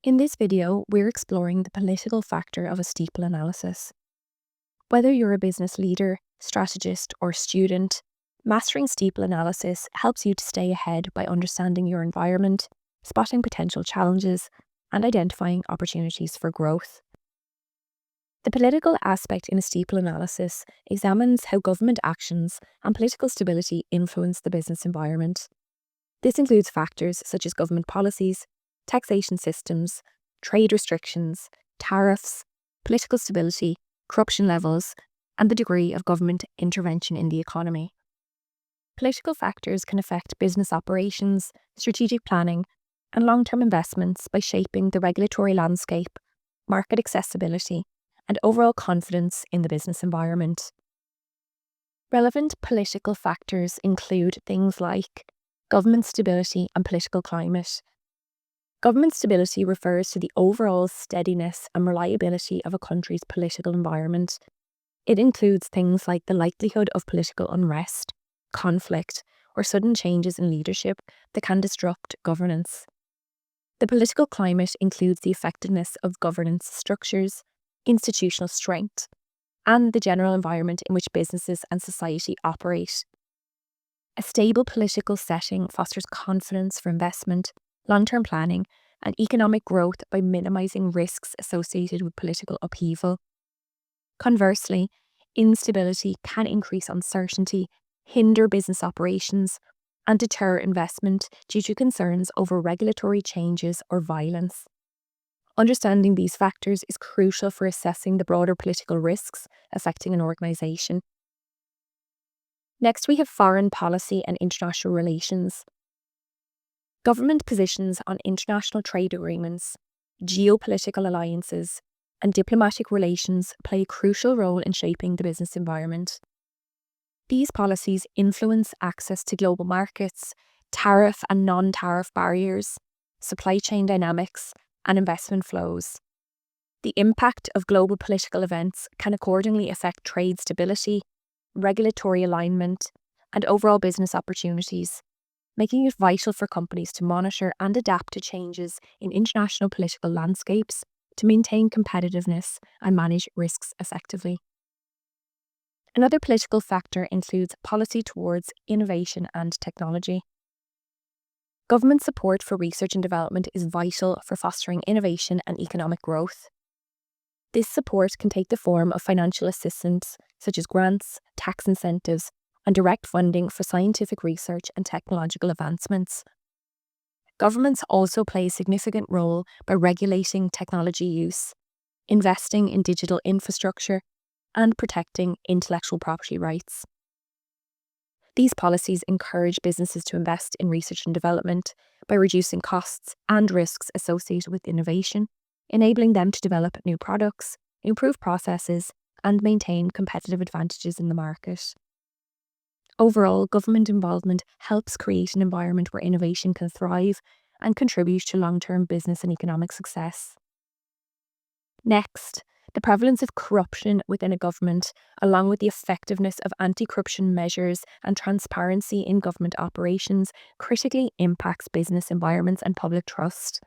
In this video, we're exploring the political factor of a STEEPLE analysis. Whether you're a business leader, strategist, or student, mastering STEEPLE analysis helps you to stay ahead by understanding your environment, spotting potential challenges, and identifying opportunities for growth. The political aspect in a STEEPLE analysis examines how government actions and political stability influence the business environment. This includes factors such as government policies, taxation systems, trade restrictions, tariffs, political stability, corruption levels, and the degree of government intervention in the economy. Political factors can affect business operations, strategic planning, and long-term investments by shaping the regulatory landscape, market accessibility, and overall confidence in the business environment. Relevant political factors include things like government stability and political climate. Government stability refers to the overall steadiness and reliability of a country's political environment. It includes things like the likelihood of political unrest, conflict, or sudden changes in leadership that can disrupt governance. The political climate includes the effectiveness of governance structures, institutional strength, and the general environment in which businesses and society operate. A stable political setting fosters confidence for investment, long-term planning, and economic growth by minimizing risks associated with political upheaval. Conversely, instability can increase uncertainty, hinder business operations, and deter investment due to concerns over regulatory changes or violence. Understanding these factors is crucial for assessing the broader political risks affecting an organisation. Next, we have foreign policy and international relations. Government positions on international trade agreements, geopolitical alliances, and diplomatic relations play a crucial role in shaping the business environment. These policies influence access to global markets, tariff and non-tariff barriers, supply chain dynamics, and investment flows. The impact of global political events can accordingly affect trade stability, regulatory alignment, and overall business opportunities, making it vital for companies to monitor and adapt to changes in international political landscapes to maintain competitiveness and manage risks effectively. Another political factor includes policy towards innovation and technology. Government support for research and development is vital for fostering innovation and economic growth. This support can take the form of financial assistance, such as grants, tax incentives, and direct funding for scientific research and technological advancements. Governments also play a significant role by regulating technology use, investing in digital infrastructure, and protecting intellectual property rights. These policies encourage businesses to invest in research and development by reducing costs and risks associated with innovation, enabling them to develop new products, improve processes, and maintain competitive advantages in the market. Overall, government involvement helps create an environment where innovation can thrive and contribute to long-term business and economic success. Next, the prevalence of corruption within a government, along with the effectiveness of anti-corruption measures and transparency in government operations, critically impacts business environments and public trust.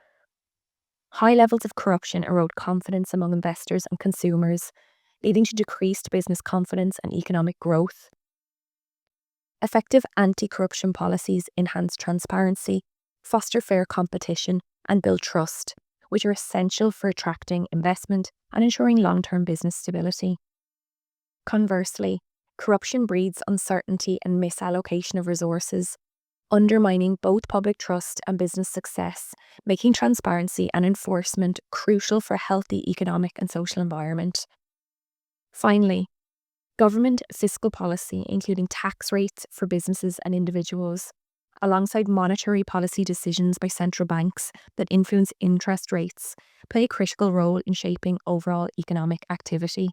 High levels of corruption erode confidence among investors and consumers, leading to decreased business confidence and economic growth. Effective anti-corruption policies enhance transparency, foster fair competition, and build trust, which are essential for attracting investment and ensuring long-term business stability. Conversely, corruption breeds uncertainty and misallocation of resources, undermining both public trust and business success, making transparency and enforcement crucial for a healthy economic and social environment. Finally, government fiscal policy, including tax rates for businesses and individuals, alongside monetary policy decisions by central banks that influence interest rates, play a critical role in shaping overall economic activity.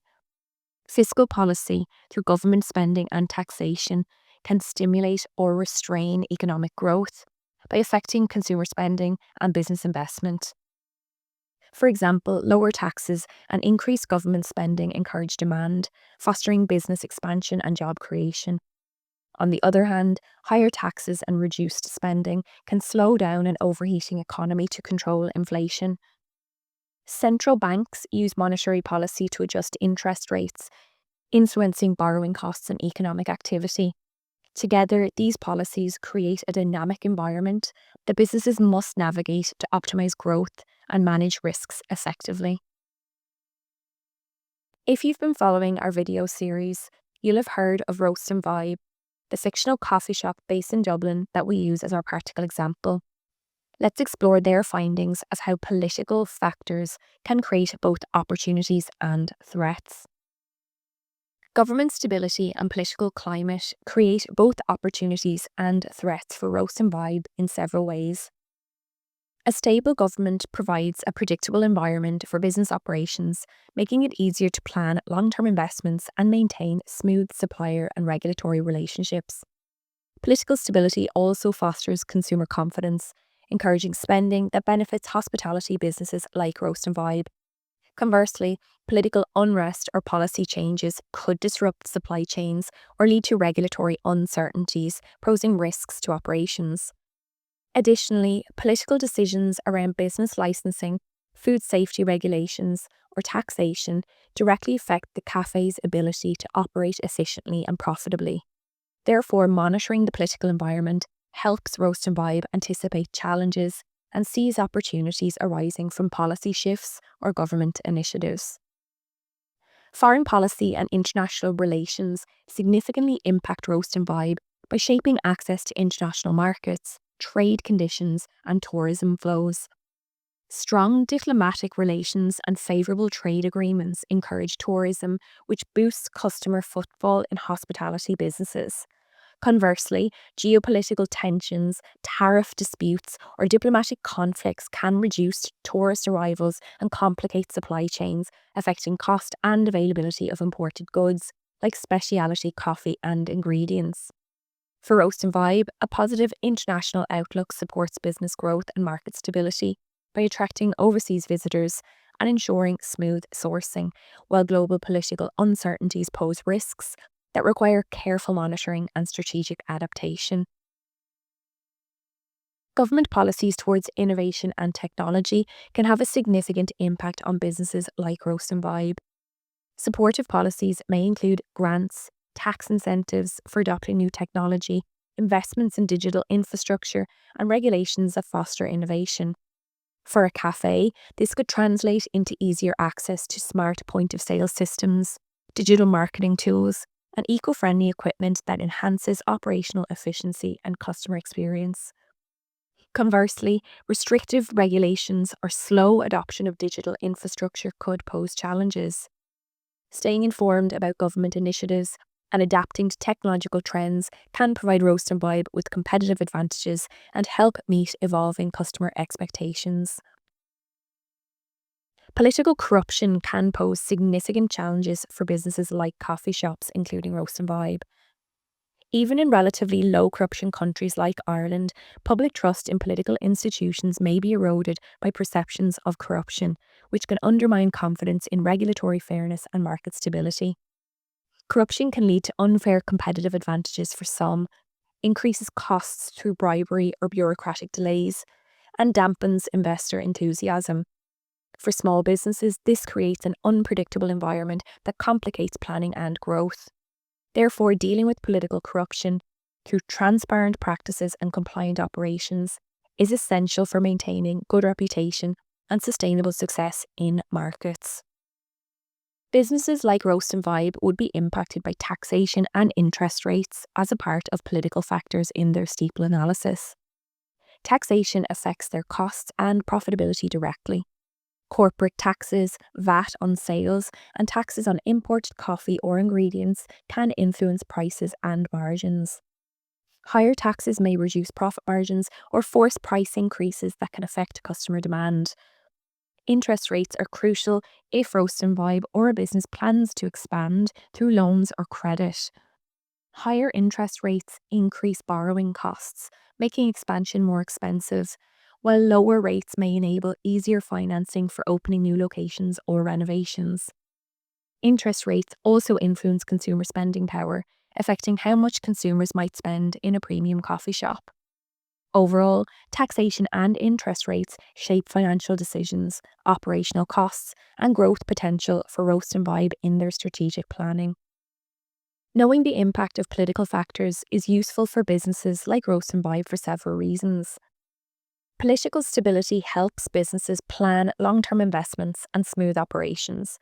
Fiscal policy, through government spending and taxation, can stimulate or restrain economic growth by affecting consumer spending and business investment. For example, lower taxes and increased government spending encourage demand, fostering business expansion and job creation. On the other hand, higher taxes and reduced spending can slow down an overheating economy to control inflation. Central banks use monetary policy to adjust interest rates, influencing borrowing costs and economic activity. Together, these policies create a dynamic environment that businesses must navigate to optimize growth and manage risks effectively. If you've been following our video series, you'll have heard of Roast and Vibe, the fictional coffee shop based in Dublin that we use as our practical example. Let's explore their findings as how political factors can create both opportunities and threats. Government stability and political climate create both opportunities and threats for Roast and Vibe in several ways. A stable government provides a predictable environment for business operations, making it easier to plan long-term investments and maintain smooth supplier and regulatory relationships. Political stability also fosters consumer confidence, encouraging spending that benefits hospitality businesses like Roast and Vibe. Conversely, political unrest or policy changes could disrupt supply chains or lead to regulatory uncertainties, posing risks to operations. Additionally, political decisions around business licensing, food safety regulations, or taxation directly affect the cafe's ability to operate efficiently and profitably. Therefore, monitoring the political environment helps Roast and Vibe anticipate challenges and seize opportunities arising from policy shifts or government initiatives. Foreign policy and international relations significantly impact Roast and Vibe by shaping access to international markets, trade conditions, and tourism flows. Strong diplomatic relations and favourable trade agreements encourage tourism, which boosts customer footfall in hospitality businesses. Conversely, geopolitical tensions, tariff disputes, or diplomatic conflicts can reduce tourist arrivals and complicate supply chains, affecting cost and availability of imported goods, like specialty coffee and ingredients. For Roast and Vibe, a positive international outlook supports business growth and market stability by attracting overseas visitors and ensuring smooth sourcing, while global political uncertainties pose risks that require careful monitoring and strategic adaptation. Government policies towards innovation and technology can have a significant impact on businesses like Roast and Vibe. Supportive policies may include grants, tax incentives for adopting new technology, investments in digital infrastructure, and regulations that foster innovation. For a cafe, this could translate into easier access to smart point-of-sale systems, digital marketing tools, and eco-friendly equipment that enhances operational efficiency and customer experience. Conversely, restrictive regulations or slow adoption of digital infrastructure could pose challenges. Staying informed about government initiatives and adapting to technological trends can provide Roast and Vibe with competitive advantages and help meet evolving customer expectations. Political corruption can pose significant challenges for businesses like coffee shops, including Roast and Vibe. Even in relatively low corruption countries like Ireland, public trust in political institutions may be eroded by perceptions of corruption, which can undermine confidence in regulatory fairness and market stability. Corruption can lead to unfair competitive advantages for some, increases costs through bribery or bureaucratic delays, and dampens investor enthusiasm. For small businesses, this creates an unpredictable environment that complicates planning and growth. Therefore, dealing with political corruption through transparent practices and compliant operations is essential for maintaining good reputation and sustainable success in markets. Businesses like Roast and Vibe would be impacted by taxation and interest rates as a part of political factors in their STEEPLE analysis. Taxation affects their costs and profitability directly. Corporate taxes, VAT on sales, and taxes on imported coffee or ingredients can influence prices and margins. Higher taxes may reduce profit margins or force price increases that can affect customer demand. Interest rates are crucial if Roast and Vibe or a business plans to expand through loans or credit. Higher interest rates increase borrowing costs, making expansion more expensive, while lower rates may enable easier financing for opening new locations or renovations. Interest rates also influence consumer spending power, affecting how much consumers might spend in a premium coffee shop. Overall, taxation and interest rates shape financial decisions, operational costs, and growth potential for Roast and Vibe in their strategic planning. Knowing the impact of political factors is useful for businesses like Roast and Vibe for several reasons. Political stability helps businesses plan long-term investments and smooth operations,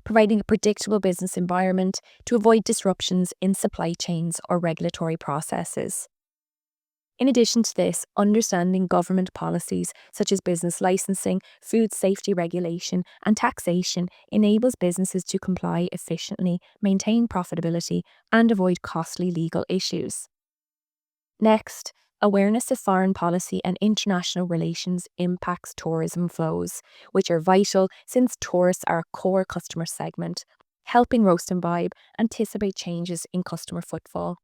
providing a predictable business environment to avoid disruptions in supply chains or regulatory processes. In addition to this, understanding government policies such as business licensing, food safety regulation, and taxation enables businesses to comply efficiently, maintain profitability, and avoid costly legal issues. Next, awareness of foreign policy and international relations impacts tourism flows, which are vital since tourists are a core customer segment, helping Roast and Vibe anticipate changes in customer footfall.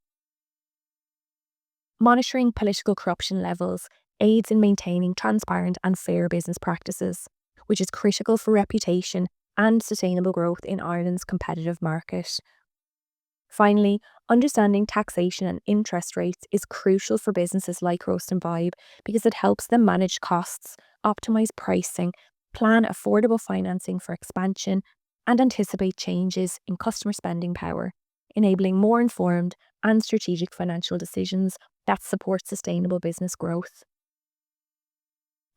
Monitoring political corruption levels aids in maintaining transparent and fair business practices, which is critical for reputation and sustainable growth in Ireland's competitive market. Finally, understanding taxation and interest rates is crucial for businesses like Roast and Vibe because it helps them manage costs, optimize pricing, plan affordable financing for expansion, and anticipate changes in customer spending power, enabling more informed and strategic financial decisions that support sustainable business growth.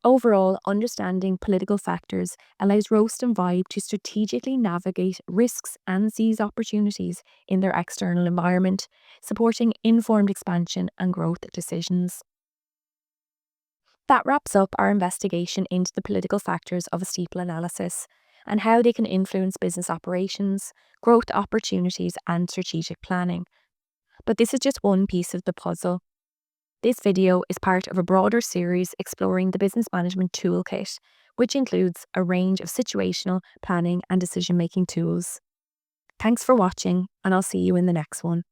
Overall, understanding political factors allows Roast and Vibe to strategically navigate risks and seize opportunities in their external environment, supporting informed expansion and growth decisions. That wraps up our investigation into the political factors of a STEEPLE analysis and how they can influence business operations, growth opportunities, and strategic planning. But this is just one piece of the puzzle. This video is part of a broader series exploring the Business Management Toolkit, which includes a range of situational, planning, and decision-making tools. Thanks for watching, and I'll see you in the next one.